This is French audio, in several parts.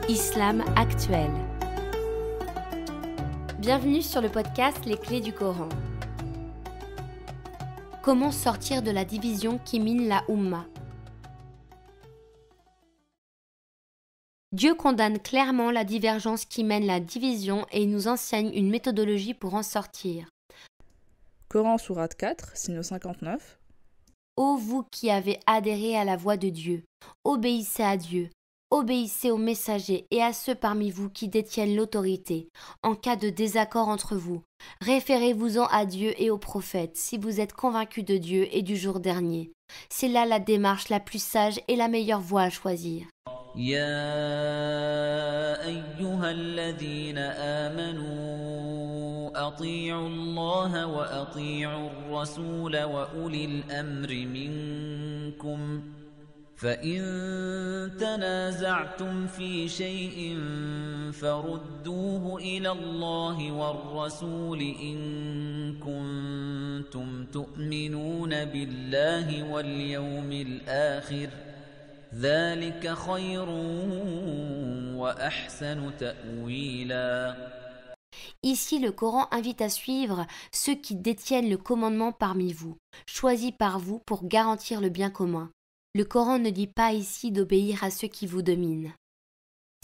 Islam actuel. Bienvenue sur le podcast Les clés du Coran. Comment sortir de la division qui mine la Oumma? Dieu condamne clairement la divergence qui mène la division et nous enseigne une méthodologie pour en sortir. Coran sourate 4, signe 59. Ô vous qui avez adhéré à la voix de Dieu, obéissez à Dieu, obéissez aux messagers et à ceux parmi vous qui détiennent l'autorité. En cas de désaccord entre vous, référez-vous-en à Dieu et aux prophètes si vous êtes convaincus de Dieu et du jour dernier. C'est là la démarche la plus sage et la meilleure voie à choisir. يا أيها الذين آمنوا أطيعوا الله وأطيعوا الرسول وأولي الأمر منكم فإن تنازعتم في شيء فردوه إلى الله والرسول إن كنتم تؤمنون بالله واليوم الآخر ذلك خير وأحسن تأويلا. Ici, le Coran invite à suivre ceux qui détiennent le commandement parmi vous, choisis par vous pour garantir le bien commun. Le Coran ne dit pas ici d'obéir à ceux qui vous dominent.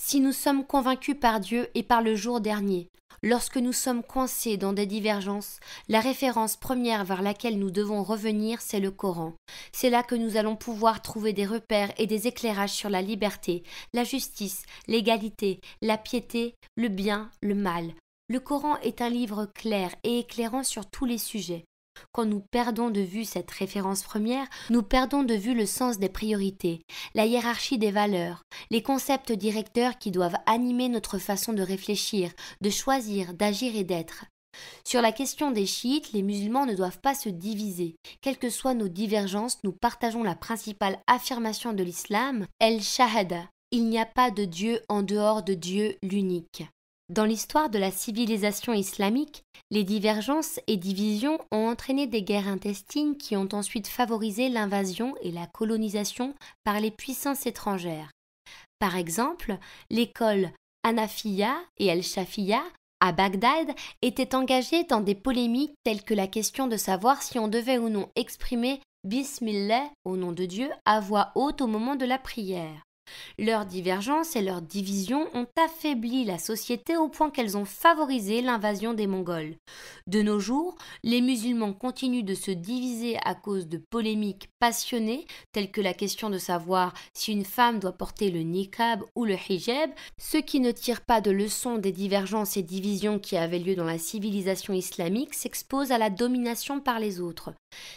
Si nous sommes convaincus par Dieu et par le jour dernier, lorsque nous sommes coincés dans des divergences, la référence première vers laquelle nous devons revenir, c'est le Coran. C'est là que nous allons pouvoir trouver des repères et des éclairages sur la liberté, la justice, l'égalité, la piété, le bien, le mal. Le Coran est un livre clair et éclairant sur tous les sujets. Quand nous perdons de vue cette référence première, nous perdons de vue le sens des priorités, la hiérarchie des valeurs, les concepts directeurs qui doivent animer notre façon de réfléchir, de choisir, d'agir et d'être. Sur la question des chiites, les musulmans ne doivent pas se diviser. Quelles que soient nos divergences, nous partageons la principale affirmation de l'islam, El-Shahada. Il n'y a pas de Dieu en dehors de Dieu l'unique. Dans l'histoire de la civilisation islamique, les divergences et divisions ont entraîné des guerres intestines qui ont ensuite favorisé l'invasion et la colonisation par les puissances étrangères. Par exemple, l'école Hanafiya et Al-Shafiya à Bagdad étaient engagées dans des polémiques telles que la question de savoir si on devait ou non exprimer Bismillah au nom de Dieu à voix haute au moment de la prière. Leurs divergences et leurs divisions ont affaibli la société au point qu'elles ont favorisé l'invasion des Mongols. De nos jours, les musulmans continuent de se diviser à cause de polémiques passionnées, telles que la question de savoir si une femme doit porter le niqab ou le hijab, ce qui ne tire pas de leçon des divergences et divisions qui avaient lieu dans la civilisation islamique s'expose à la domination par les autres.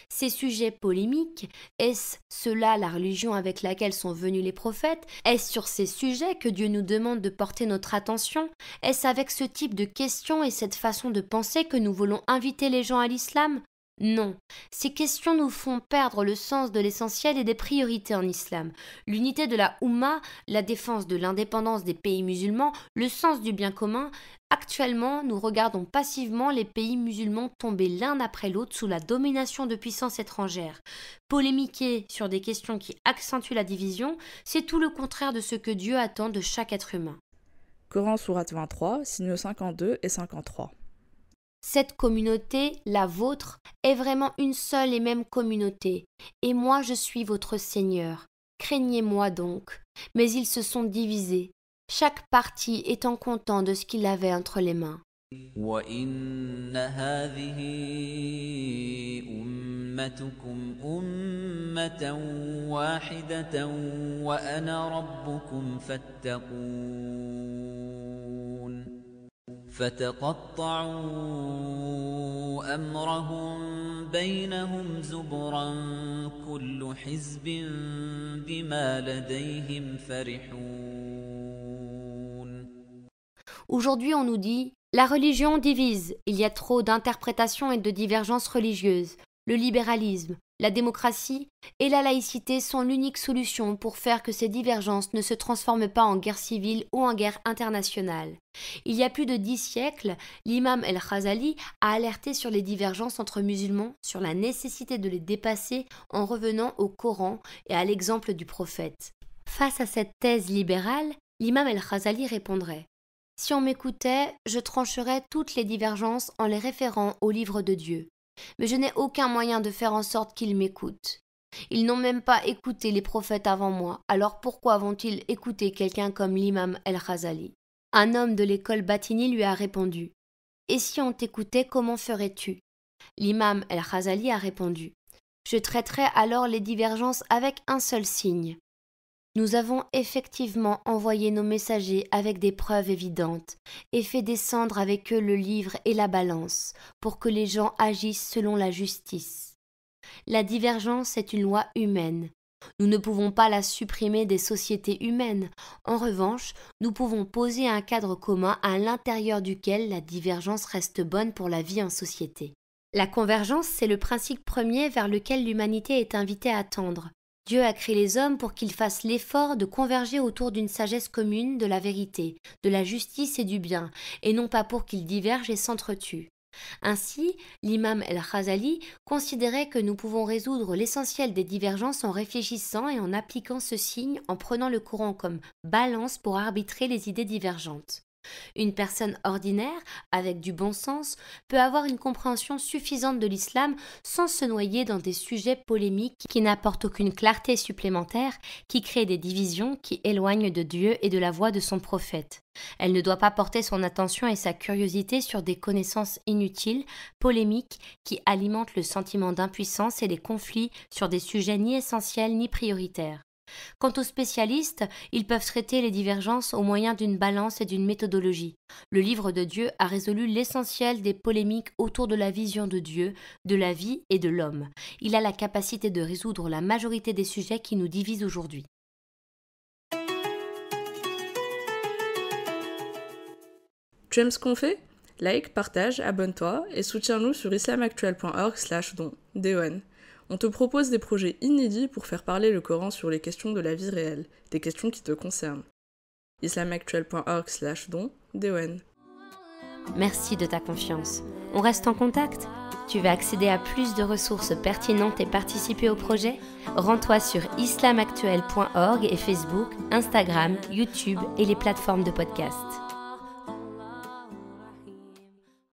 Ces sujets polémiques, est-ce cela la religion avec laquelle sont venus les prophètes? Est-ce sur ces sujets que Dieu nous demande de porter notre attention? Est-ce avec ce type de questions et cette façon de penser que nous voulons inviter les gens à l'islam? Non, ces questions nous font perdre le sens de l'essentiel et des priorités en islam. L'unité de la Oumma, la défense de l'indépendance des pays musulmans, le sens du bien commun. Actuellement, nous regardons passivement les pays musulmans tomber l'un après l'autre sous la domination de puissances étrangères. Polémiquer sur des questions qui accentuent la division, c'est tout le contraire de ce que Dieu attend de chaque être humain. Coran sourate 23, signes 52 et 53. Cette communauté, la vôtre, est vraiment une seule et même communauté, et moi je suis votre Seigneur. Craignez-moi donc. Mais ils se sont divisés, chaque parti étant content de ce qu'il avait entre les mains. وَإِنَّ هَذِهِ أُمَّتُكُمْ أُمَّةً وَاحِدَةً وَأَنَا رَبُّكُمْ فَاتَّقُونِ فَتَقَطَّعُوا أَمْرَهُم بَيْنَهُمْ زُبُرًا كُلُّ حِزْبٍ بِمَا لَدَيْهِمْ فَرِحُونَ. Aujourd'hui, on nous dit « La religion divise, il y a trop d'interprétations et de divergences religieuses. Le libéralisme, la démocratie et la laïcité sont l'unique solution pour faire que ces divergences ne se transforment pas en guerre civile ou en guerre internationale. » Il y a plus de 10 siècles, l'imam El-Khazali a alerté sur les divergences entre musulmans, sur la nécessité de les dépasser en revenant au Coran et à l'exemple du prophète. Face à cette thèse libérale, L'imam El-Khazali répondrait: si on m'écoutait, je trancherais toutes les divergences en les référant au livre de Dieu. Mais je n'ai aucun moyen de faire en sorte qu'ils m'écoutent. Ils n'ont même pas écouté les prophètes avant moi, alors pourquoi vont-ils écouter quelqu'un comme l'imam El-Khazali? Un homme de l'école Batini lui a répondu: et si on t'écoutait, comment ferais-tu? L'imam El-Khazali a répondu: je traiterais alors les divergences avec un seul signe. Nous avons effectivement envoyé nos messagers avec des preuves évidentes et fait descendre avec eux le livre et la balance pour que les gens agissent selon la justice. La divergence est une loi humaine. Nous ne pouvons pas la supprimer des sociétés humaines. En revanche, nous pouvons poser un cadre commun à l'intérieur duquel la divergence reste bonne pour la vie en société. La convergence, c'est le principe premier vers lequel l'humanité est invitée à tendre. Dieu a créé les hommes pour qu'ils fassent l'effort de converger autour d'une sagesse commune de la vérité, de la justice et du bien, et non pas pour qu'ils divergent et s'entretuent. Ainsi, l'imam El-Khazali considérait que nous pouvons résoudre l'essentiel des divergences en réfléchissant et en appliquant ce signe, en prenant le Coran comme balance pour arbitrer les idées divergentes. Une personne ordinaire, avec du bon sens, peut avoir une compréhension suffisante de l'islam sans se noyer dans des sujets polémiques qui n'apportent aucune clarté supplémentaire, qui créent des divisions, qui éloignent de Dieu et de la voie de son prophète. Elle ne doit pas porter son attention et sa curiosité sur des connaissances inutiles, polémiques, qui alimentent le sentiment d'impuissance et les conflits sur des sujets ni essentiels ni prioritaires. Quant aux spécialistes, ils peuvent traiter les divergences au moyen d'une balance et d'une méthodologie. Le livre de Dieu a résolu l'essentiel des polémiques autour de la vision de Dieu, de la vie et de l'homme. Il a la capacité de résoudre la majorité des sujets qui nous divisent aujourd'hui. Tu aimes ce qu'on fait? Like, partage, abonne-toi et soutiens-nous sur islamactuel.org/don. On te propose des projets inédits pour faire parler le Coran sur les questions de la vie réelle, des questions qui te concernent. islamactuel.org/don. Merci de ta confiance. On reste en contact? Tu veux accéder à plus de ressources pertinentes et participer au projet? Rends-toi sur islamactuel.org et Facebook, Instagram, YouTube et les plateformes de podcast.